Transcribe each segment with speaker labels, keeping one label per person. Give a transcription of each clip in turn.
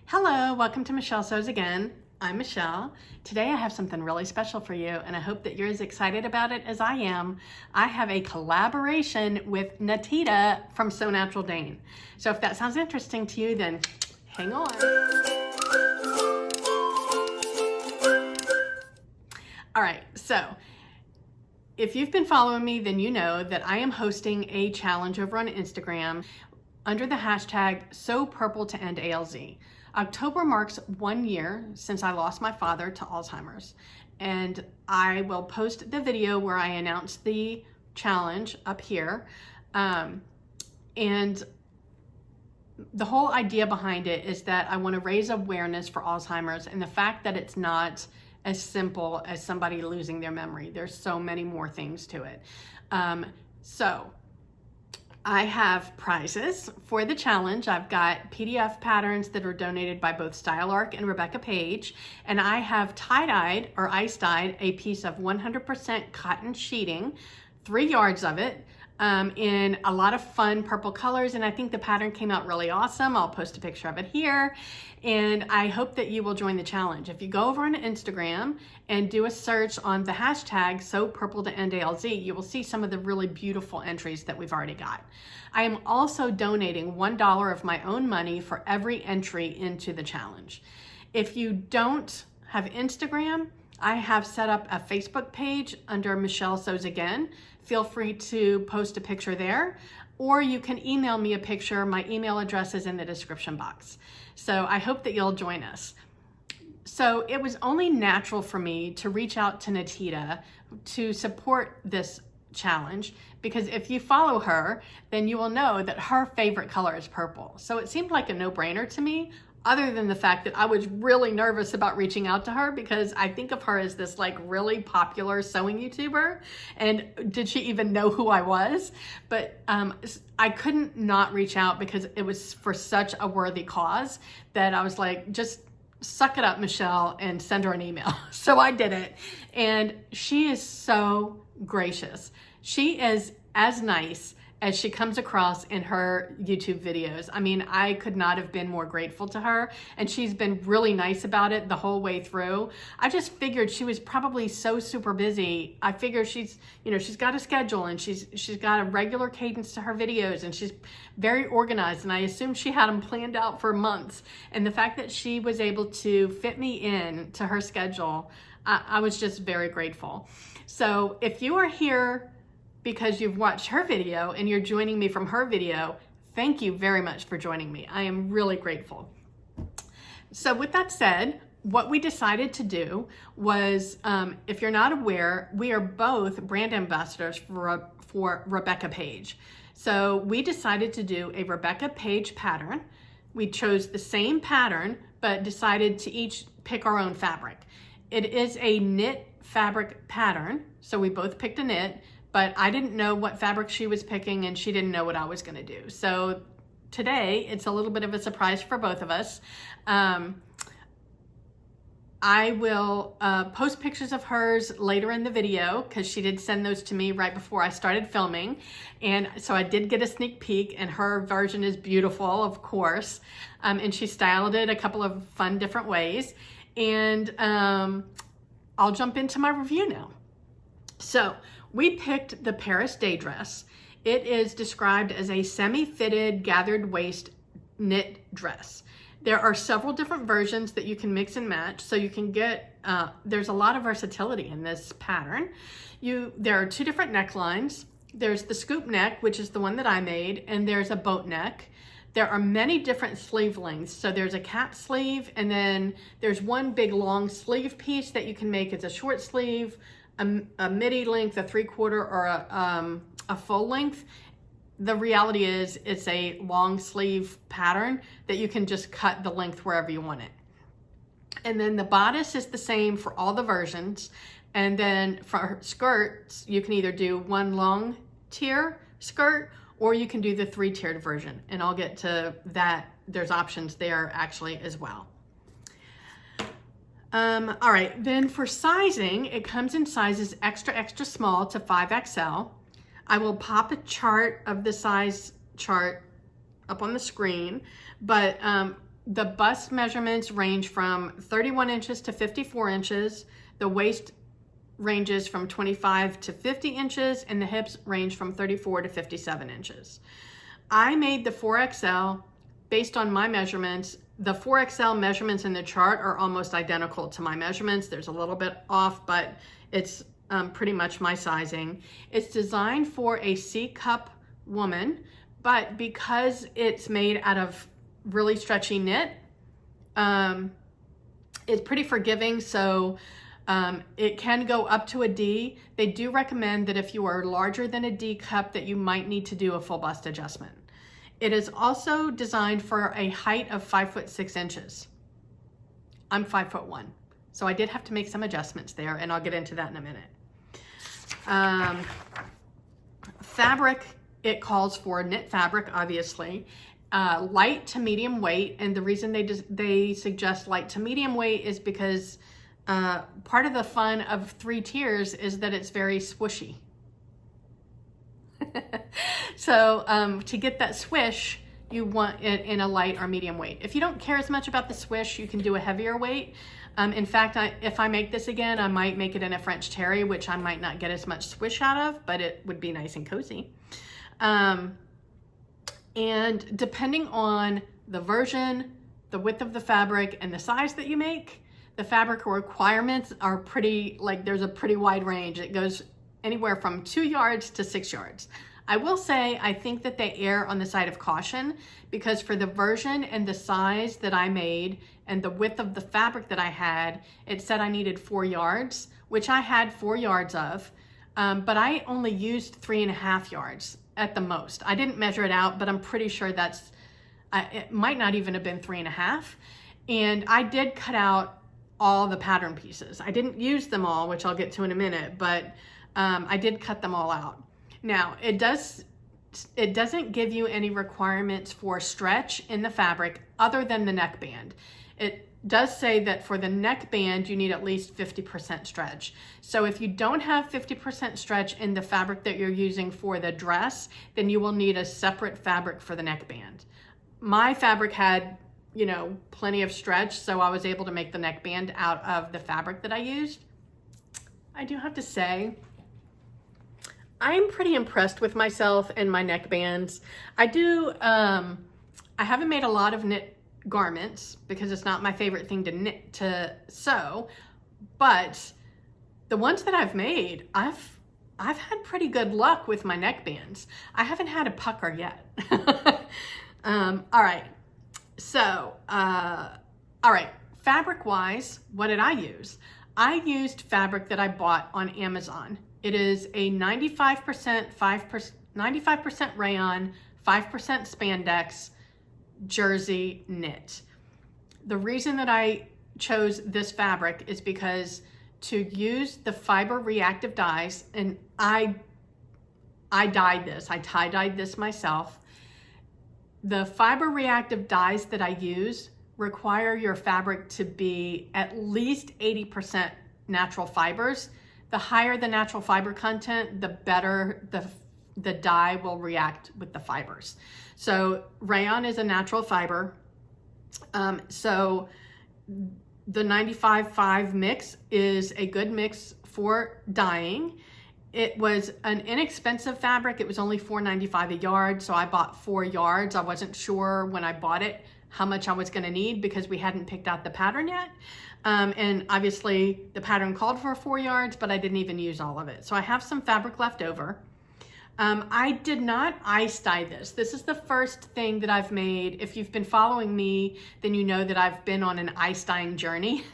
Speaker 1: Hello, welcome to Michelle Sews Again. I'm Michelle. Today I have something really special for you, and I hope that you're as excited about it as I am. I have a collaboration with Natita from So Natural Dane. So if that sounds interesting to you, then hang on. All right, so if you've been following me, then you know that I am hosting a challenge over on Instagram under the hashtag So Purple to End ALZ. October marks 1 year since I lost my father to Alzheimer's, and I will post the video where I announce the challenge up here. And the whole idea behind it is that I want to raise awareness for Alzheimer's and the fact that it's not as simple as somebody losing their memory. There's so many more things to it. So I have prizes for the challenge. I've got PDF patterns that are donated by both StyleArc and Rebecca Page, and I have tie-dyed or ice-dyed a piece of 100% cotton sheeting, 3 yards of it, in a lot of fun purple colors, and I think the pattern came out really awesome. I'll post a picture of it here, and I hope that you will join the challenge. If you go over on Instagram and do a search on the hashtag So Purple to End ALZ, you will see some of the really beautiful entries that we've already got. I am also donating $1 of my own money for every entry into the challenge. If you don't have Instagram, I have set up a Facebook page under Michelle Sews Again. Feel free to post a picture there, or you can email me a picture. My email address is in the description box. So I hope that you'll join us. So it was only natural for me to reach out to Natita to support this challenge, because if you follow her, then you will know that her favorite color is purple. So it seemed like a no-brainer to me, other than the fact that I was really nervous about reaching out to her because I think of her as this like really popular sewing YouTuber, and did she even know who I was? But I couldn't not reach out because it was for such a worthy cause that I was like, just suck it up, Michelle, and send her an email. So I did it, and she is so gracious. She is as nice as she comes across in her YouTube videos. I mean, I could not have been more grateful to her, and she's been really nice about it the whole way through. I just figured she was probably so super busy. I figure she's got a schedule, and she's got a regular cadence to her videos, and she's very organized, and I assume she had them planned out for months. And the fact that she was able to fit me in to her schedule, I was just very grateful. So if you are here because you've watched her video and you're joining me from her video, thank you very much for joining me. I am really grateful. So with that said, what we decided to do was, if you're not aware, we are both brand ambassadors for Rebecca Page. So we decided to do a Rebecca Page pattern. We chose the same pattern, but decided to each pick our own fabric. It is a knit fabric pattern, so we both picked a knit, but I didn't know what fabric she was picking, and she didn't know what I was gonna do. So today, it's a little bit of a surprise for both of us. I will post pictures of hers later in the video, because she did send those to me right before I started filming. And so I did get a sneak peek, and her version is beautiful, of course. And she styled it a couple of fun different ways. And I'll jump into my review now. So we picked the Paris Day dress. It is described as a semi-fitted gathered waist knit dress. There are several different versions that you can mix and match, so you can get, there's a lot of versatility in this pattern. There are 2 different necklines. There's the scoop neck, which is the one that I made, and there's a boat neck. There are many different sleeve lengths. So there's a cap sleeve, and then there's one big long sleeve piece that you can make. It's a short sleeve, a midi length, a 3/4, or a full length. The reality is it's a long sleeve pattern that you can just cut the length wherever you want it. And then the bodice is the same for all the versions. And then for skirts, you can either do one long tier skirt, or you can do the 3-tiered version. And I'll get to that. There's options there actually as well. All right, then for sizing, it comes in sizes extra, extra small to 5XL. I will pop a chart of the size chart up on the screen, but The bust measurements range from 31 inches to 54 inches. The waist ranges from 25 to 50 inches, and the hips range from 34 to 57 inches. I made the 4XL based on my measurements. The 4XL measurements in the chart are almost identical to my measurements. There's a little bit off, but it's pretty much my sizing. It's designed for a C-cup woman, but because it's made out of really stretchy knit, it's pretty forgiving, so it can go up to a D. They do recommend that if you are larger than a D cup that you might need to do a full bust adjustment. It is also designed for a height of 5'6". I'm 5'1", so I did have to make some adjustments there, and I'll get into that in a minute. Fabric, it calls for knit fabric, obviously. Light to medium weight, and the reason they suggest light to medium weight is because part of the fun of 3 tiers is that it's very swooshy. So to get that swish, you want it in a light or medium weight. If you don't care as much about the swish, you can do a heavier weight. In fact, if I make this again, I might make it in a French terry, which I might not get as much swish out of, but it would be nice and cozy. And depending on the version, the width of the fabric, and the size that you make, the fabric requirements are pretty, like there's a pretty wide range. It goes anywhere from 2 yards to 6 yards. I will say, I think that they err on the side of caution, because for the version and the size that I made and the width of the fabric that I had, it said I needed 4 yards, which I had 4 yards of, but I only used 3.5 yards at the most. I didn't measure it out, but I'm pretty sure that's, it might not even have been 3.5. And I did cut out all the pattern pieces. I didn't use them all, which I'll get to in a minute, but I did cut them all out. Now, it doesn't give you any requirements for stretch in the fabric other than the neckband. It does say that for the neckband, you need at least 50% stretch. So if you don't have 50% stretch in the fabric that you're using for the dress, then you will need a separate fabric for the neckband. My fabric had, you know, plenty of stretch, so I was able to make the neckband out of the fabric that I used. I do have to say, I'm pretty impressed with myself and my neckbands. I haven't made a lot of knit garments because it's not my favorite thing to sew, but the ones that I've made, I've had pretty good luck with my neckbands. I haven't had a pucker yet. All right. So, all right, fabric wise, what did I use? I used fabric that I bought on Amazon. It is a 95% rayon, 5% spandex jersey knit. The reason that I chose this fabric is because to use the fiber reactive dyes, and I dyed this, I tie-dyed this myself. The fiber reactive dyes that I use require your fabric to be at least 80% natural fibers. The higher the natural fiber content, the better the dye will react with the fibers. So rayon is a natural fiber. So the 95-5 mix is a good mix for dyeing. It was an inexpensive fabric. It was only $4.95 a yard, so I bought 4 yards. I wasn't sure when I bought it how much I was gonna need because we hadn't picked out the pattern yet. And obviously the pattern called for 4 yards, but I didn't even use all of it. So I have some fabric left over. I did not ice dye this. This is the first thing that I've made. If you've been following me, then you know that I've been on an ice dyeing journey.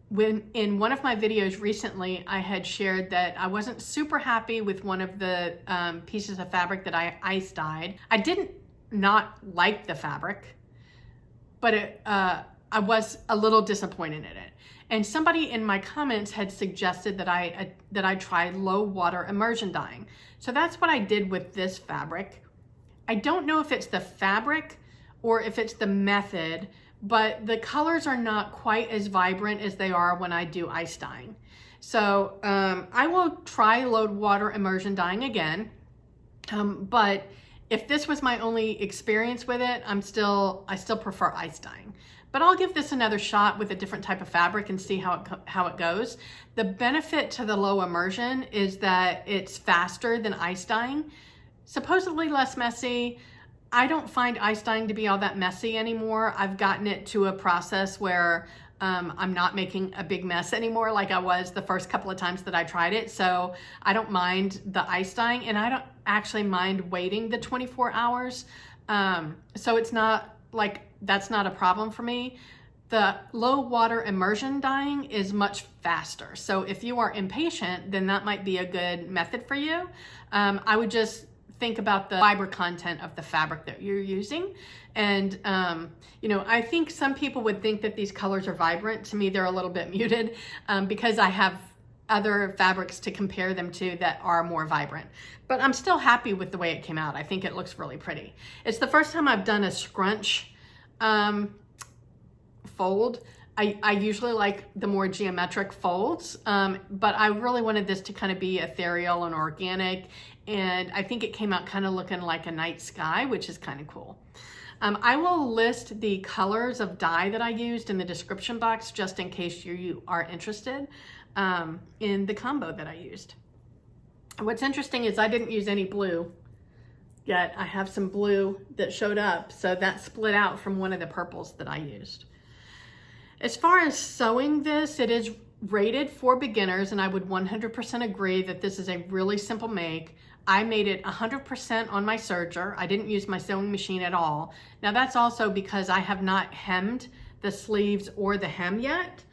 Speaker 1: When in one of my videos recently, I had shared that I wasn't super happy with one of the pieces of fabric that I ice dyed. I didn't not like the fabric, but I was a little disappointed in it. And somebody in my comments had suggested that I try low water immersion dyeing. So that's what I did with this fabric. I don't know if it's the fabric or if it's the method, but the colors are not quite as vibrant as they are when I do ice dyeing. So I will try low water immersion dyeing again, but If this was my only experience with it, I still prefer ice dyeing. But I'll give this another shot with a different type of fabric and see how it goes. The benefit to the low immersion is that it's faster than ice dyeing, supposedly less messy. I don't find ice dyeing to be all that messy anymore. I've gotten it to a process where I'm not making a big mess anymore like I was the first couple of times that I tried it. So I don't mind the ice dyeing, and I don't actually mind waiting the 24 hours. So it's not like, that's not a problem for me. The low water immersion dyeing is much faster. So if you are impatient, then that might be a good method for you. I would just think about the fiber content of the fabric that you're using. And, you know, I think some people would think that these colors are vibrant. To me, they're a little bit muted because I have other fabrics to compare them to that are more vibrant. But I'm still happy with the way it came out. I think it looks really pretty. It's the first time I've done a scrunch fold. I usually like the more geometric folds, but I really wanted this to kind of be ethereal and organic, and I think it came out kind of looking like a night sky, which is kind of cool. I will list the colors of dye that I used in the description box just in case you are interested in the combo that I used. What's interesting is I didn't use any blue yet. I have some blue that showed up, so that split out from one of the purples that I used. As far as sewing this, it is rated for beginners, and I would 100% agree that this is a really simple make. I made it 100% on my serger. I didn't use my sewing machine at all. Now that's also because I have not hemmed the sleeves or the hem yet.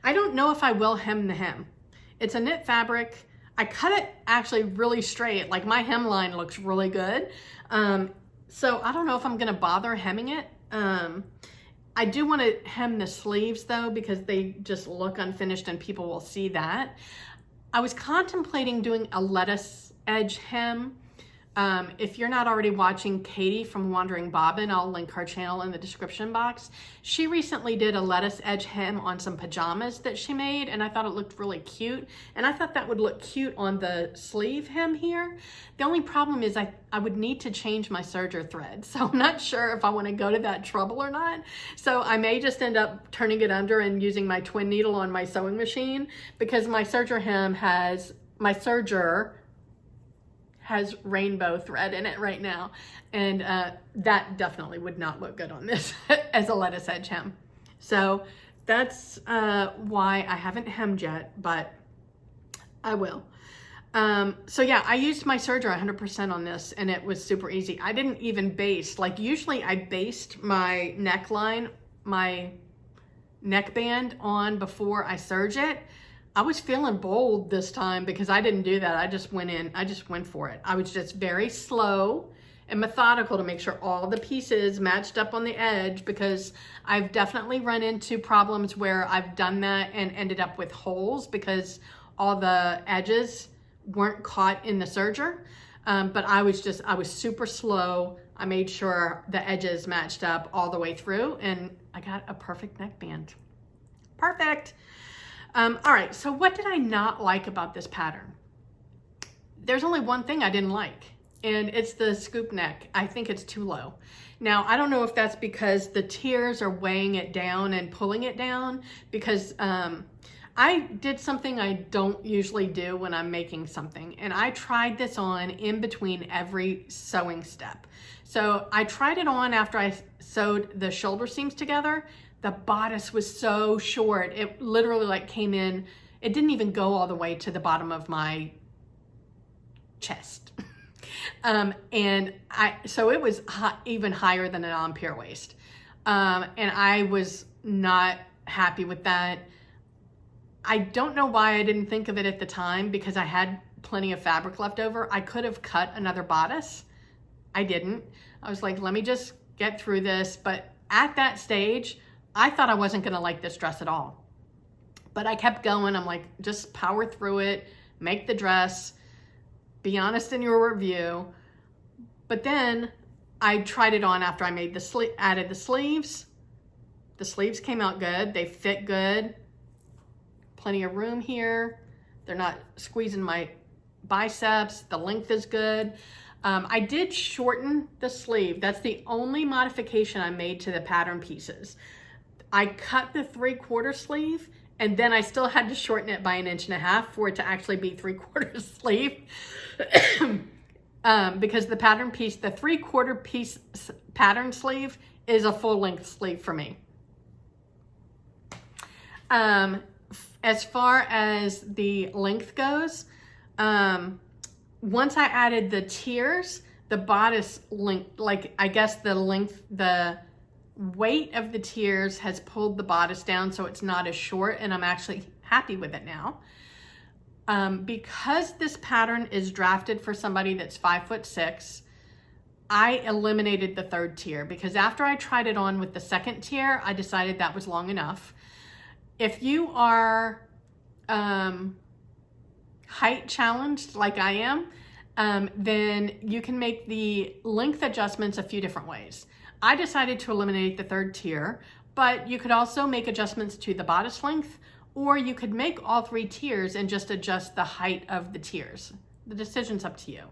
Speaker 1: I don't know if I will hem the hem. It's a knit fabric. I cut it actually really straight. Like my hemline looks really good. So I don't know if I'm gonna bother hemming it. I do want to hem the sleeves though, because they just look unfinished and people will see that. I was contemplating doing a lettuce edge hem. If you're not already watching Katie from Wandering Bobbin, I'll link her channel in the description box. She recently did a lettuce edge hem on some pajamas that she made, and I thought it looked really cute. And I thought that would look cute on the sleeve hem here. The only problem is I would need to change my serger thread. So I'm not sure if I want to go to that trouble or not. So I may just end up turning it under and using my twin needle on my sewing machine, because my serger hem has, my serger has rainbow thread in it right now, and that definitely would not look good on this as a lettuce edge hem. So that's why I haven't hemmed yet, but I will. So yeah, I used my serger 100% on this, and it was super easy. I didn't even baste. Like usually I baste my neckline, my neckband on before I serge it. I was feeling bold this time because I didn't do that. I just went for it. I was just very slow and methodical to make sure all the pieces matched up on the edge, because I've definitely run into problems where I've done that and ended up with holes because all the edges weren't caught in the serger. But I was super slow. I made sure the edges matched up all the way through, and I got a perfect neckband. Perfect. All right, so what did I not like about this pattern? There's only one thing I didn't like, and it's the scoop neck. I think it's too low. Now, I don't know if that's because the tiers are weighing it down and pulling it down, because I did something I don't usually do when I'm making something, and I tried this on in between every sewing step. So I tried it on after I sewed the shoulder seams together. The bodice was so short. It literally like came in, it didn't even go all the way to the bottom of my chest. So it was even higher than an Ampere waist. And I was not happy with that. I don't know why I didn't think of it at the time, because I had plenty of fabric left over. I could have cut another bodice. I didn't. I was like, let me just get through this. But at that stage, I thought I wasn't gonna like this dress at all. But I kept going. I'm like, just power through it, make the dress, be honest in your review. But then I tried it on after I made added the sleeves. The sleeves came out good. They fit good. Plenty of room here. They're not squeezing my biceps. The length is good. I did shorten the sleeve. That's the only modification I made to the pattern pieces. I cut the 3/4 sleeve, and then I still had to shorten it by 1.5 inches for it to actually be 3/4 sleeve. Because the pattern piece, the 3/4 piece pattern sleeve is a full length sleeve for me. As far as the length goes, once I added the tiers, the bodice length, like I guess the length, the weight of the tiers has pulled the bodice down so it's not as short, and I'm actually happy with it now. Because this pattern is drafted for somebody that's 5'6", I eliminated the 3rd tier because after I tried it on with the 2nd tier, I decided that was long enough. If you are height challenged like I am, then you can make the length adjustments a few different ways. I decided to eliminate the 3rd tier, but you could also make adjustments to the bodice length, or you could make all 3 tiers and just adjust the height of the tiers. The decision's up to you.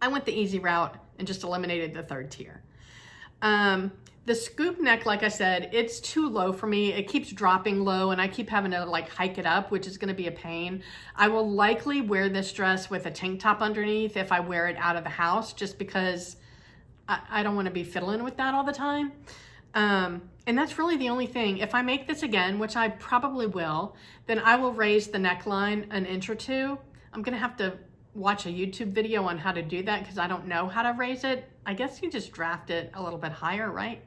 Speaker 1: I went the easy route and just eliminated the 3rd tier. The scoop neck, like I said, it's too low for me. It keeps dropping low and I keep having to like hike it up, which is gonna be a pain. I will likely wear this dress with a tank top underneath if I wear it out of the house, just because I don't wanna be fiddling with that all the time. And that's really the only thing. If I make this again, which I probably will, then I will raise the neckline 1 inch or 2. I'm gonna have to watch a YouTube video on how to do that because I don't know how to raise it. I guess you just draft it a little bit higher, right?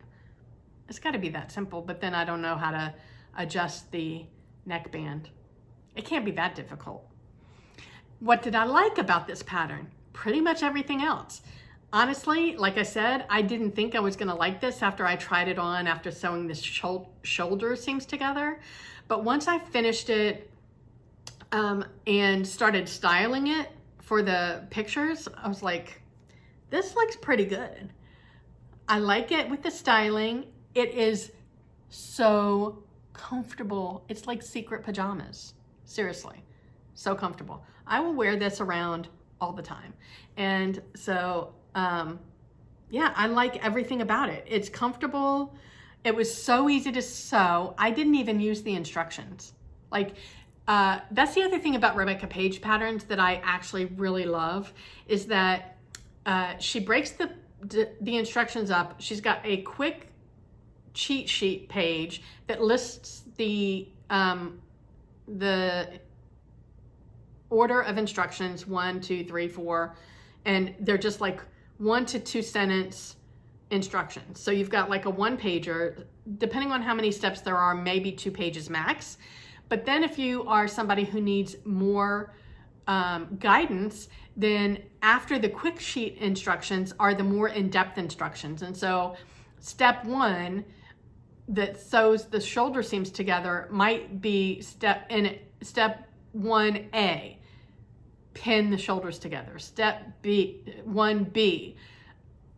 Speaker 1: It's gotta be that simple, but then I don't know how to adjust the neckband. It can't be that difficult. What did I like about this pattern? Pretty much everything else. Honestly, like I said, I didn't think I was gonna like this after I tried it on after sewing the shoulder seams together. But once I finished it and started styling it for the pictures, I was like, this looks pretty good. I like it with the styling. It is so comfortable. It's like secret pajamas. Seriously, so comfortable. I will wear this around all the time. And so, yeah, I like everything about it. It's comfortable. It was so easy to sew. I didn't even use the instructions. Like, that's the other thing about Rebecca Page patterns that I actually really love is that she breaks the instructions up. She's got a quick cheat sheet page that lists the order of instructions, 1, 2, 3, 4, and they're just like 1 to 2 sentence instructions. So you've got like a 1-pager, depending on how many steps there are, maybe 2 pages max. But then if you are somebody who needs more guidance, then after the quick sheet instructions are the more in-depth instructions. And so step 1 that sews the shoulder seams together might be step 1A, pin the shoulders together. Step 1B,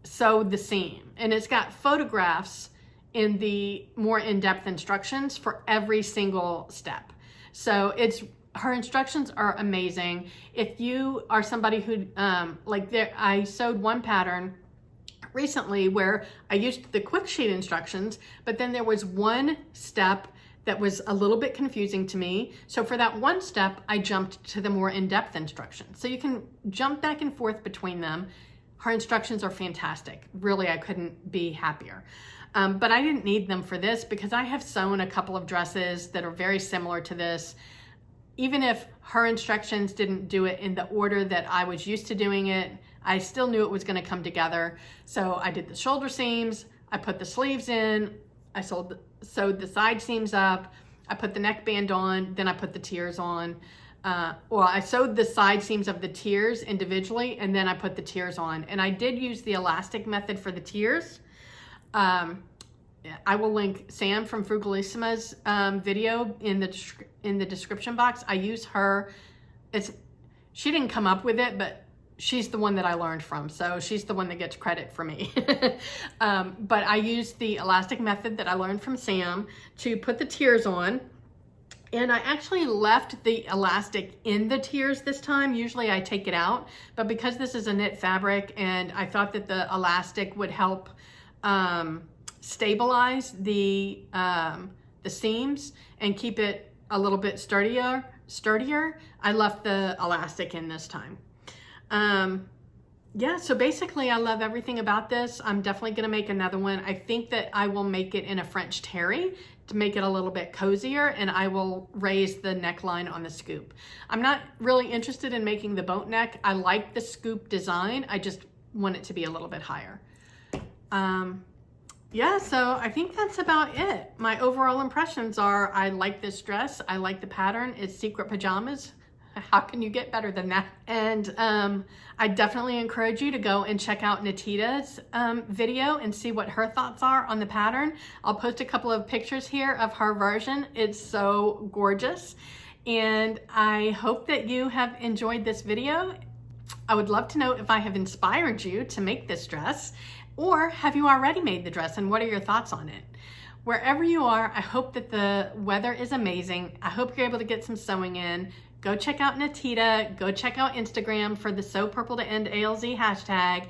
Speaker 1: sew the seam. And it's got photographs in the more in-depth instructions for every single step. So her instructions are amazing. If you are somebody who, I sewed one pattern recently where I used the quick sheet instructions, but then there was one step that was a little bit confusing to me. So for that one step, I jumped to the more in-depth instructions. So you can jump back and forth between them. Her instructions are fantastic. Really, I couldn't be happier. But I didn't need them for this because I have sewn a couple of dresses that are very similar to this. Even if her instructions didn't do it in the order that I was used to doing it, I still knew it was going to come together. So I did the shoulder seams, I put the sleeves in, I sewed the side seams up, I put the neckband on, then I put the tiers on. I sewed the side seams of the tiers individually, and then I put the tiers on. And I did use the elastic method for the tiers. I will link Sam from Frugalissima's video in the description box. I use her. She didn't come up with it, but she's the one that I learned from. So she's the one that gets credit for me. But I used the elastic method that I learned from Sam to put the tiers on. And I actually left the elastic in the tiers this time. Usually I take it out, but because this is a knit fabric and I thought that the elastic would help stabilize the seams and keep it a little bit sturdier, I left the elastic in this time. Yeah, so basically I love everything about this. I'm definitely gonna make another one. I think that I will make it in a French terry to make it a little bit cozier, and I will raise the neckline on the scoop. I'm not really interested in making the boat neck. I like the scoop design. I just want it to be a little bit higher. Yeah, so I think that's about it. My overall impressions are I like this dress. I like the pattern. It's secret pajamas. How can you get better than that? And I definitely encourage you to go and check out Natita's video and see what her thoughts are on the pattern. I'll post a couple of pictures here of her version. It's so gorgeous. And I hope that you have enjoyed this video. I would love to know if I have inspired you to make this dress, or have you already made the dress and what are your thoughts on it? Wherever you are, I hope that the weather is amazing. I hope you're able to get some sewing in. Go check out Natita. Go check out Instagram for the Sew Purple to End ALZ hashtag.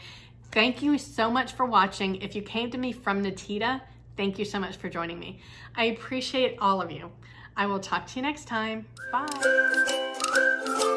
Speaker 1: Thank you so much for watching. If you came to me from Natita, thank you so much for joining me. I appreciate all of you. I will talk to you next time. Bye.